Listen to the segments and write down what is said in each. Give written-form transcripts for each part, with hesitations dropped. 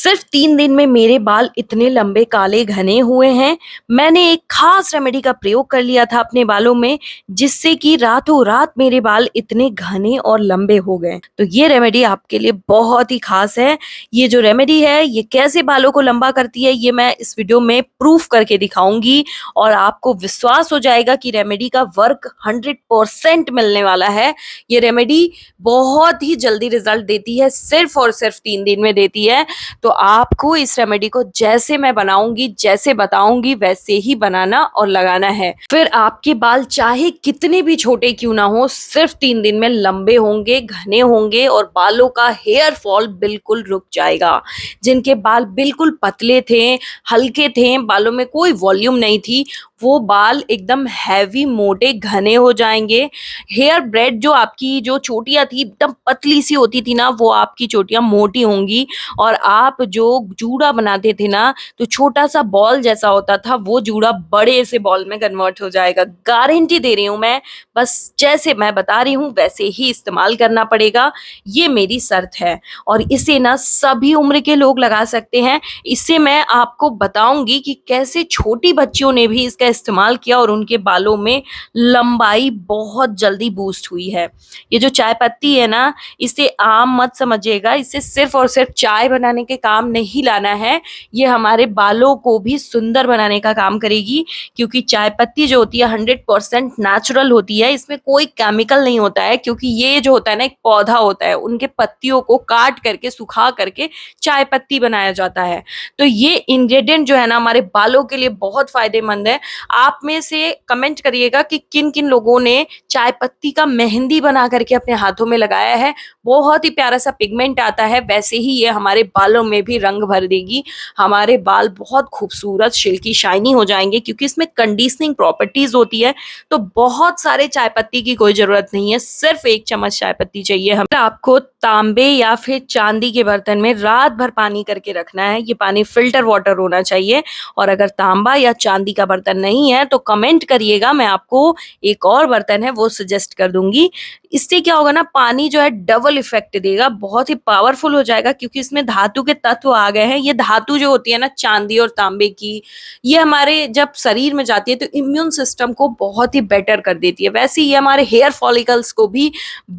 सिर्फ 3 दिन में मेरे बाल इतने लंबे काले घने हुए हैं। मैंने एक खास रेमेडी का प्रयोग कर लिया था अपने बालों में, जिससे कि रातों रात मेरे बाल इतने घने और लंबे हो गए। तो ये रेमेडी आपके लिए बहुत ही खास है। ये जो रेमेडी है, ये कैसे बालों को लंबा करती है, ये मैं इस वीडियो में प्रूफ करके दिखाऊंगी और आपको विश्वास हो जाएगा कि रेमेडी का वर्क 100% मिलने वाला है। ये रेमेडी बहुत ही जल्दी रिजल्ट देती है, सिर्फ और सिर्फ 3 दिन में देती है। तो आपको इस रेमेडी को जैसे मैं बनाऊंगी, जैसे बताऊंगी, वैसे ही बनाना और लगाना है। फिर आपके बाल चाहे कितने भी छोटे क्यों ना हो, सिर्फ 3 दिन में लंबे होंगे, घने होंगे और बालों का हेयर फॉल बिल्कुल रुक जाएगा। जिनके बाल बिल्कुल पतले थे, हल्के थे, बालों में कोई वॉल्यूम नहीं थी, वो बाल एकदम हैवी, मोटे, घने हो जाएंगे। हेयर ब्रेड जो आपकी जो चोटियां थी एकदम पतली सी होती थी ना, वो आपकी चोटियां मोटी होंगी। और आप जो जूड़ा बनाते थे ना, तो छोटा सा बॉल जैसा होता था, वो जूड़ा बड़े से बॉल में कन्वर्ट हो जाएगा। गारंटी दे रही हूँ मैं, बस जैसे मैं बता रही हूँ वैसे ही इस्तेमाल करना पड़ेगा। ये मेरी शर्त है और इसे ना सभी उम्र के लोग लगा सकते हैं। इससे मैं आपको बताऊंगी कि कैसे छोटी बच्चियों ने भी इसका इस्तेमाल किया और उनके बालों में लंबाई बहुत जल्दी बूस्ट हुई है। ये जो चाय पत्ती है ना, इसे आम मत समझिएगा। इसे सिर्फ और सिर्फ चाय बनाने के काम नहीं लाना है, ये हमारे बालों को भी सुंदर बनाने का काम करेगी। क्योंकि चाय पत्ती जो होती है 100% नेचुरल होती है, इसमें कोई केमिकल नहीं होता है। क्योंकि ये जो होता है ना, एक पौधा होता है, उनके पत्तियों को काट करके सुखा करके चाय पत्ती बनाया जाता है। तो ये इंग्रेडिएंट जो है ना, हमारे बालों के लिए बहुत फायदेमंद है। आप में से कमेंट करिएगा कि किन किन लोगों ने चाय पत्ती का मेहंदी बना करके अपने हाथों में लगाया है। बहुत ही प्यारा सा पिगमेंट आता है, वैसे ही ये हमारे बालों में भी रंग भर देगी। हमारे बाल बहुत खूबसूरत, सिल्की, शाइनी हो जाएंगे क्योंकि इसमें कंडीशनिंग प्रॉपर्टीज होती है। तो बहुत सारे चाय पत्ती की कोई जरूरत नहीं है, सिर्फ 1 चम्मच चाय पत्ती चाहिए हमें। आपको तांबे या फिर चांदी के बर्तन में रात भर पानी करके रखना है। ये पानी फिल्टर वाटर होना चाहिए। और अगर तांबा या चांदी का बर्तन नहीं है तो कमेंट करिएगा, मैं आपको एक और बर्तन है वो सजेस्ट कर दूंगी। इससे क्या होगा ना, पानी जो है डबल इफेक्ट देगा, बहुत ही पावरफुल हो जाएगा। क्योंकि इसमें धातु के तत्व आ गए हैं। ये धातु जो होती है ना, चांदी और तांबे की, ये हमारे जब शरीर में जाती है तो इम्यून सिस्टम को बहुत ही बेटर कर देती है। वैसे ये हमारे हेयर फॉलिकल्स को भी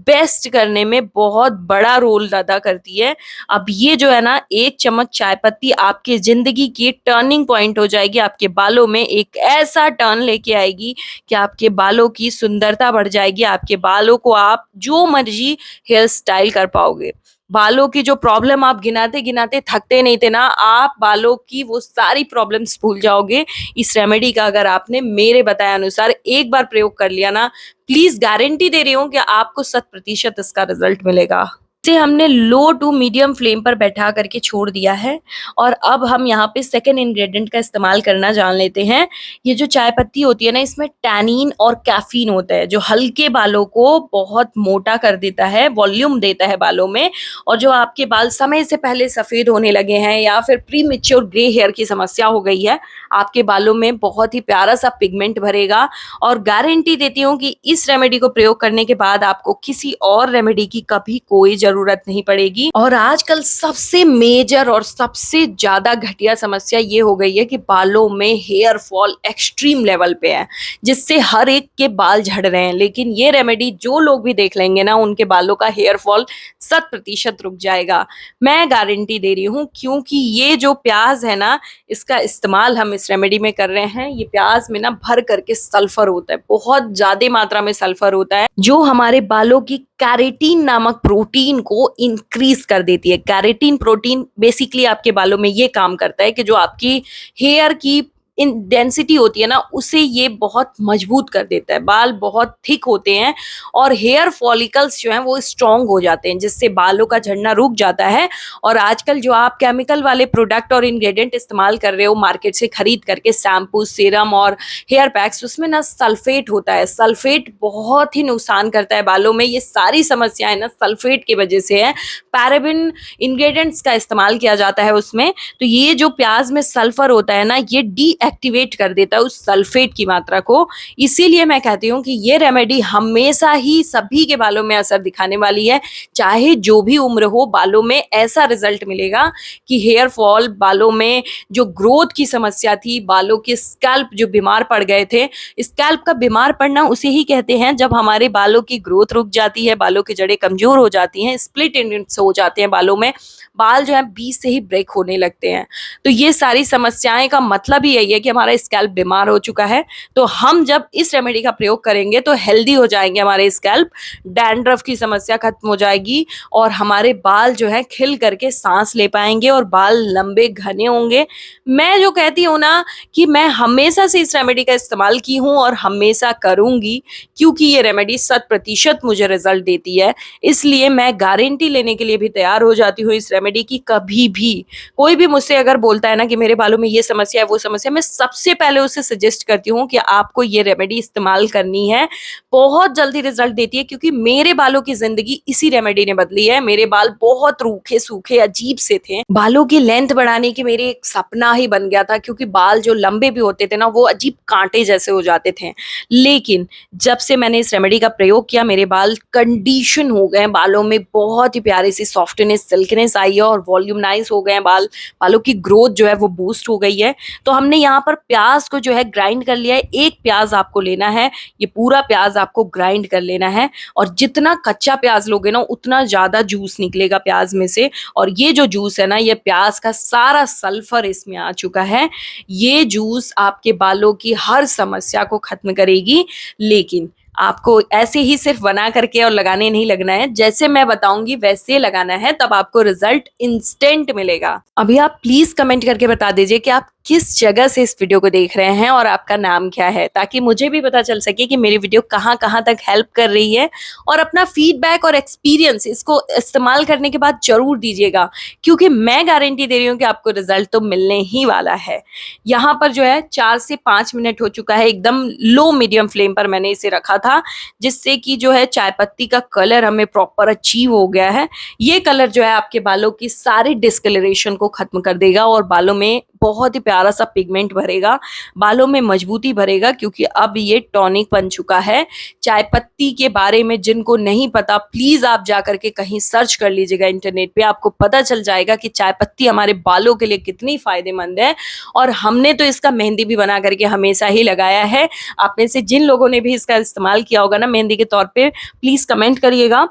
बेस्ट करने में बहुत बड़ा रोल अदा करती है। अब ये जो है ना, 1 चम्मच चाय पत्ती आपकी जिंदगी की टर्निंग पॉइंट हो जाएगी। आपके बालों में एक ऐसा टर्न लेके आएगी कि आपके बालों की सुंदरता बढ़ जाएगी। आपके बालों को आप जो मर्जी हेयर स्टाइल कर पाओगे। बालों की जो प्रॉब्लम आप गिनाते गिनाते थकते नहीं थे ना, आप बालों की वो सारी प्रॉब्लम्स भूल जाओगे। इस रेमेडी का अगर आपने मेरे बताए अनुसार एक बार प्रयोग कर लिया ना, प्लीज गारंटी दे रही हूँ कि आपको 100% इसका रिजल्ट मिलेगा। इसे हमने लो टू मीडियम फ्लेम पर बैठा करके छोड़ दिया है। और अब हम यहाँ पे सेकेंड इंग्रेडिएंट का इस्तेमाल करना जान लेते हैं। ये जो चाय पत्ती होती है ना, इसमें टैनिन और कैफीन होता है, जो हल्के बालों को बहुत मोटा कर देता है, वॉल्यूम देता है बालों में। और जो आपके बाल समय से पहले सफेद होने लगे हैं या फिर प्री मेच्योर ग्रे हेयर की समस्या हो गई है, आपके बालों में बहुत ही प्यारा सा पिगमेंट भरेगा। और गारंटी देती हूँ कि इस रेमेडी को प्रयोग करने के बाद आपको किसी और रेमेडी की कभी कोई जरूरत नहीं पड़ेगी। और आजकल सबसे मेजर और सबसे ज्यादा घटिया समस्या ये हो गई है कि बालों में हेयर फॉल एक्सट्रीम लेवल पे है, जिससे हर एक के बाल झड़ रहे हैं। लेकिन ये रेमेडी जो लोग भी देख लेंगे ना, उनके बालों का हेयर फॉल 100% रुक जाएगा। मैं गारंटी दे रही हूँ। क्योंकि ये जो प्याज है ना, इसका इस्तेमाल हम इस रेमेडी में कर रहे हैं। ये प्याज में ना भर करके सल्फर होता है, बहुत ज्यादा मात्रा में सल्फर होता है, जो हमारे बालों की कैरेटीन नामक प्रोटीन को इंक्रीज कर देती है। कैरेटीन प्रोटीन बेसिकली आपके बालों में ये काम करता है कि जो आपकी हेयर की इन डेंसिटी होती है ना, उसे ये बहुत मजबूत कर देता है। बाल बहुत थिक होते हैं और हेयर फॉलिकल्स जो हैं वो स्ट्रांग हो जाते हैं, जिससे बालों का झड़ना रुक जाता है। और आजकल जो आप केमिकल वाले प्रोडक्ट और इंग्रेडिएंट इस्तेमाल कर रहे हो मार्केट से खरीद करके, शैम्पू, सीरम और हेयर पैक्स, उसमें ना सल्फेट होता है। सल्फेट बहुत ही नुकसान करता है बालों में। ये सारी समस्याएं ना सल्फेट की वजह से है। पैराबिन इंग्रेडिएंट्स का इस्तेमाल किया जाता है उसमें। तो ये जो प्याज में सल्फर होता है ना, ये डी एक्टिवेट कर देता है उस सल्फेट की मात्रा को। इसीलिए मैं कहती हूँ कि ये रेमेडी हमेशा ही सभी के बालों में असर दिखाने वाली है, चाहे जो भी उम्र हो, बालों में ऐसा रिजल्ट मिलेगा कि हेयर फॉल, बालों में जो ग्रोथ की समस्या थी, बालों के स्कैल्प जो बीमार पड़ गए थे, स्कैल्प का बीमार पड़ना उसे ही कहते हैं जब हमारे बालों की ग्रोथ रुक जाती है, बालों की जड़ें कमजोर हो जाती हैं, स्प्लिट एंड्स हो जाते हैं बालों में, बाल जो है बीच से ही ब्रेक होने लगते हैं। तो ये सारी समस्याएं का मतलब ही यही है कि हमारा स्कैल्प बीमार हो चुका है। तो हम जब इस रेमेडी का प्रयोग करेंगे तो हेल्दी हो जाएंगे हमारे स्कैल्प, डैंड्रफ की समस्या खत्म हो जाएगी और हमारे बाल जो है खिल करके सांस ले पाएंगे और बाल लंबे घने होंगे। मैं जो कहती हूँ ना कि मैं हमेशा से इस रेमेडी का इस्तेमाल की हूँ और हमेशा करूंगी, क्योंकि ये रेमेडी 100% मुझे रिजल्ट देती है। इसलिए मैं गारंटी लेने के लिए भी तैयार हो जाती हूँ इस रेमेडी की। कभी भी कोई भी मुझसे अगर बोलता है ना कि मेरे बालों में ये समस्या है वो समस्या, मैं सबसे पहले उसे सजेस्ट करती हूँ कि आपको ये रेमेडी इस्तेमाल करनी है। बहुत जल्दी रिजल्ट देती है, क्योंकि मेरे बालों की जिंदगी इसी रेमेडी ने बदली है। मेरे बाल बहुत रूखे सूखे अजीब से थे, बालों की लेंथ बढ़ाने की मेरे एक सपना ही बन गया था, क्योंकि बाल जो लंबे भी होते थे ना वो अजीब कांटे जैसे हो जाते थे। लेकिन जब से मैंने इस रेमेडी का प्रयोग किया, मेरे बाल कंडीशन हो गए, बालों में बहुत ही प्यारी सी सॉफ्टनेस, सिल्कनेस आई है और वॉल्यूमनाइज हो गए बाल, बालों की ग्रोथ जो है वो बूस्ट हो गई है। तो हमने यहाँ पर प्याज को जो है ग्राइंड कर लिया है। एक प्याज आपको लेना है, ये पूरा प्याज आपको ग्राइंड कर लेना है, और जितना कच्चा प्याज लोगे ना उतना ज्यादा जूस निकलेगा प्याज में से। और ये जो जूस है ना, ये प्याज का सारा सल्फर इसमें आ चुका है। ये जूस आपके बालों की हर समस्या को खत्म करेगी। लेकिन आपको ऐसे ही सिर्फ बना करके और लगाने नहीं लगना है, जैसे मैं बताऊंगी वैसे लगाना है, तब आपको रिजल्ट इंस्टेंट मिलेगा। अभी आप प्लीज कमेंट करके बता दीजिए कि आप किस जगह से इस वीडियो को देख रहे हैं और आपका नाम क्या है, ताकि मुझे भी पता चल सके कि मेरी वीडियो कहाँ कहाँ तक हेल्प कर रही है। और अपना फीडबैक और एक्सपीरियंस इसको इस्तेमाल करने के बाद जरूर दीजिएगा, क्योंकि मैं गारंटी दे रही हूँ कि आपको रिजल्ट तो मिलने ही वाला है। यहाँ पर जो है 4 से 5 मिनट हो चुका है, एकदम लो मीडियम फ्लेम पर मैंने इसे रखा था, जिससे कि जो है चाय पत्ती का कलर हमें प्रॉपर अचीव हो गया है। ये कलर जो है आपके बालों की सारी डिस्कलरेशन को खत्म कर देगा और बालों में बहुत ही प्यारा सा पिगमेंट भरेगा, बालों में मजबूती भरेगा, क्योंकि अब ये टॉनिक बन चुका है। चाय पत्ती के बारे में जिनको नहीं पता, प्लीज आप जाकर के कहीं सर्च कर लीजिएगा इंटरनेट पे, आपको पता चल जाएगा कि चाय पत्ती हमारे बालों के लिए कितनी फायदेमंद है। और हमने तो इसका मेहंदी भी बना करके हमेशा ही लगाया है। आप में से जिन लोगों ने भी इसका इस्तेमाल किया होगा ना मेहंदी के तौर पे, प्लीज कमेंट करिएगा।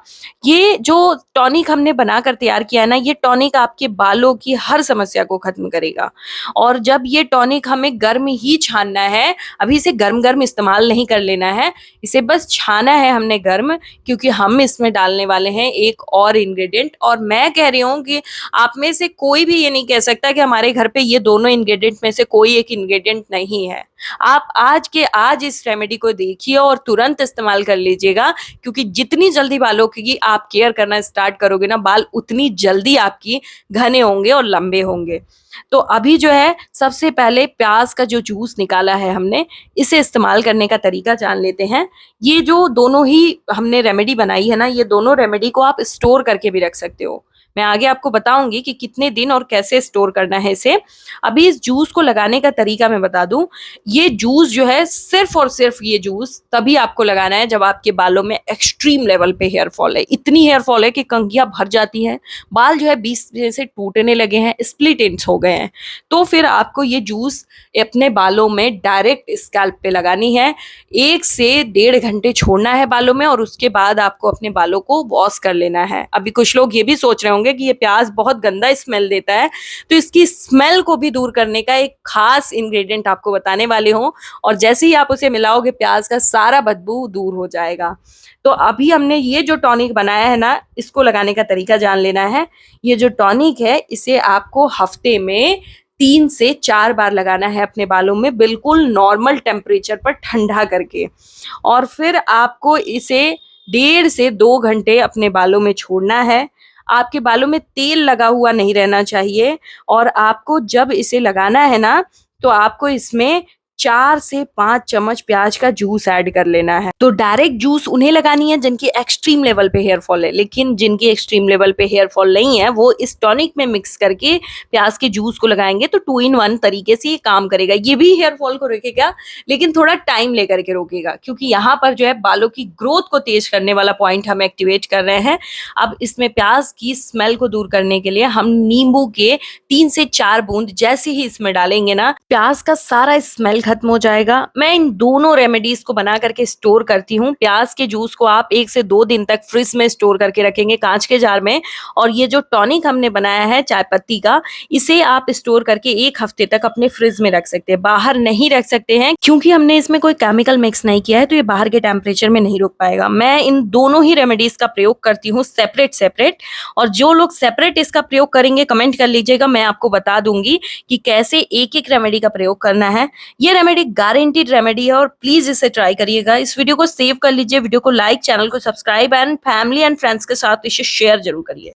ये जो टॉनिक हमने बनाकर तैयार किया है ना, ये टॉनिक आपके बालों की हर समस्या को खत्म करेगा। और जब ये टॉनिक हमें गर्म ही छानना है, अभी इसे गर्म गर्म इस्तेमाल नहीं कर लेना है, इसे बस छाना है हमने गर्म, क्योंकि हम इसमें डालने वाले हैं एक और इंग्रेडिएंट। और मैं कह रही हूँ कि आप में से कोई भी ये नहीं कह सकता कि हमारे घर पे ये दोनों इंग्रेडिएंट में से कोई एक इंग्रेडिएंट नहीं है। आप आज के आज इस रेमेडी को देखिए और तुरंत इस्तेमाल कर लीजिएगा, क्योंकि जितनी जल्दी बालों की आप केयर करना स्टार्ट करोगे ना, बाल उतनी जल्दी आपकी घने होंगे और लंबे होंगे। तो अभी जो है सबसे पहले प्याज का जो जूस निकाला है हमने, इसे इस्तेमाल करने का तरीका जान लेते हैं। ये जो दोनों ही हमने रेमेडी बनाई है ना, ये दोनों रेमेडी को आप स्टोर करके भी रख सकते हो। मैं आगे आपको बताऊंगी कि कितने दिन और कैसे स्टोर करना है इसे। अभी इस जूस को लगाने का तरीका मैं बता दूं। ये जूस जो है सिर्फ और सिर्फ ये जूस तभी आपको लगाना है जब आपके बालों में एक्सट्रीम लेवल पे हेयर फॉल है, इतनी हेयर फॉल है कि कंघियां भर जाती हैं, बाल जो है बीच से टूटने लगे हैं, स्प्लिट एंड्स हो गए हैं। तो फिर आपको ये जूस अपने बालों में डायरेक्ट स्कैल्प पे लगानी है। 1 से 1.5 घंटे छोड़ना है बालों में, और उसके बाद आपको अपने बालों को वॉश कर लेना है। अभी कुछ लोग ये भी सोच रहे होंगे कि ये प्याज बहुत गंदा स्मेल देता है, तो इसकी स्मेल को भी दूर करने का एक खास इंग्रेडिएंट आपको बताने वाले हूँ, और जैसे ही आप उसे मिलाओगे प्याज का सारा बदबू दूर हो जाएगा। तो अभी हमने ये जो टॉनिक बनाया है ना, इसको लगाने का तरीका जान लेना है। ये जो टॉनिक है इसे आपको हफ्ते में 3 से 4 बार लगाना है अपने बालों में, बिल्कुल नॉर्मल टेम्परेचर पर ठंडा करके। और फिर आपको इसे 1.5 से 2 घंटे अपने बालों में छोड़ना है। आपके बालों में तेल लगा हुआ नहीं रहना चाहिए। और आपको जब इसे लगाना है ना, तो आपको इसमें 4 से 5 चम्मच प्याज का जूस ऐड कर लेना है। तो डायरेक्ट जूस उन्हें लगानी है जिनकी एक्सट्रीम लेवल पे हेयर फॉल है, लेकिन जिनकी एक्सट्रीम लेवल पे हेयर फॉल नहीं है वो इस टॉनिक में मिक्स करके प्याज के जूस को लगाएंगे तो 2 इन 1 तरीके से ये काम करेगा। ये भी हेयर फॉल को रोकेगा, लेकिन थोड़ा टाइम लेकर के रोकेगा, क्योंकि यहाँ पर जो है बालों की ग्रोथ को तेज करने वाला पॉइंट हम एक्टिवेट कर रहे हैं। अब इसमें प्याज की स्मेल को दूर करने के लिए हम नींबू के 3 से 4 बूंद जैसे ही इसमें डालेंगे ना, प्याज का सारा स्मेल खत्म हो जाएगा। मैं इन दोनों रेमेडीज को बना करके स्टोर करती हूँ। प्याज के जूस को आप 1 से 2 दिन तक फ्रिज में स्टोर करके रखेंगे कांच के जार में, और ये जो टॉनिक हमने बनाया है चाय पत्ती का, इसे आप स्टोर करके 1 हफ्ते तक अपने फ्रिज में रख सकते हैं। बाहर नहीं रख सकते हैं क्योंकि हमने इसमें कोई केमिकल मिक्स नहीं किया है, तो ये बाहर के टेम्परेचर में नहीं रुक पाएगा। मैं इन दोनों ही रेमेडीज का प्रयोग करती हूँ सेपरेट सेपरेट, और जो लोग सेपरेट इसका प्रयोग करेंगे कमेंट कर लीजिएगा, मैं आपको बता दूंगी कि कैसे एक एक रेमेडी का प्रयोग करना है। ये रेमेडी गारंटीड रेमेडी है और प्लीज इसे ट्राई करिएगा। इस वीडियो को सेव कर लीजिए, वीडियो को लाइक, चैनल को subscribe and family and friends के साथ इसे शेयर जरूर करिए।